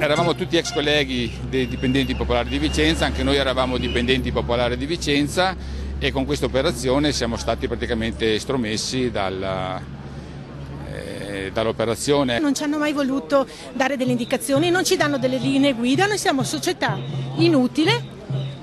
Eravamo tutti ex colleghi dei dipendenti popolari di Vicenza, anche noi eravamo dipendenti popolari di Vicenza e con questa operazione siamo stati praticamente estromessi dall'operazione. Non ci hanno mai voluto dare delle indicazioni, non ci danno delle linee guida, noi siamo società inutile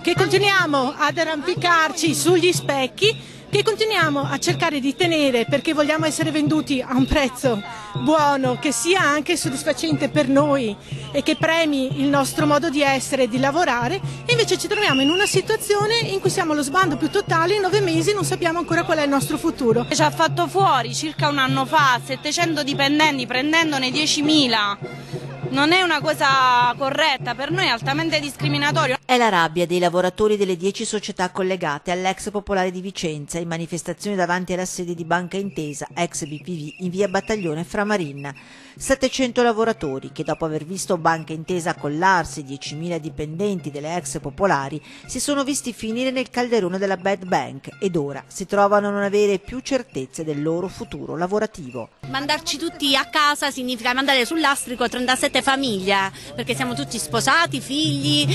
che continuiamo ad arrampicarci sugli specchi, che continuiamo a cercare di tenere perché vogliamo essere venduti a un prezzo buono, che sia anche soddisfacente per noi e che premi il nostro modo di essere e di lavorare, e invece ci troviamo in una situazione in cui siamo allo sbando più totale, in 9 mesi non sappiamo ancora qual è il nostro futuro. Ci ha fatto fuori circa un anno fa 700 dipendenti prendendone 10.000. Non è una cosa corretta, per noi è altamente discriminatorio. È la rabbia dei lavoratori delle 10 società collegate all'ex Popolare di Vicenza in manifestazione davanti alla sede di Banca Intesa, ex BPV, in via Battaglione Framarin. 700 lavoratori che, dopo aver visto Banca Intesa collarsi 10.000 dipendenti delle ex popolari, si sono visti finire nel calderone della Bad Bank ed ora si trovano a non avere più certezze del loro futuro lavorativo. Mandarci tutti a casa significa mandare sul lastrico 37 famiglie, perché siamo tutti sposati, figli,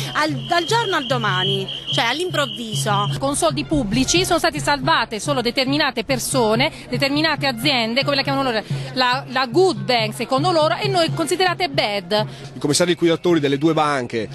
dal giorno al domani, cioè all'improvviso. Con soldi pubblici sono state salvate solo determinate persone, determinate aziende, come la chiamano loro, la good bank secondo loro, e noi considerate bad. I commissari liquidatori delle due banche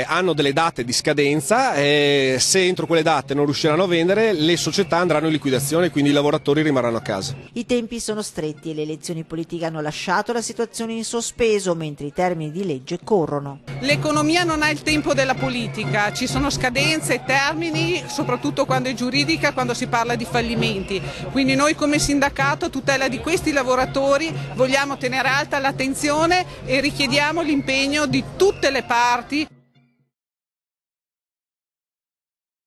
hanno delle date di scadenza e se entro quelle date non riusciranno a vendere, le società andranno in liquidazione, quindi i lavoratori rimarranno a casa. I tempi sono stretti e le elezioni politiche hanno lasciato la situazione in sospeso, mentre i termini di legge corrono. L'economia non ha il tempo della politica, ci sono scadenze e termini, soprattutto quando è giuridica, quando si parla di fallimenti. Quindi noi come sindacato a tutela di questi lavoratori vogliamo tenere alta l'attenzione e richiediamo l'impegno di tutte le parti.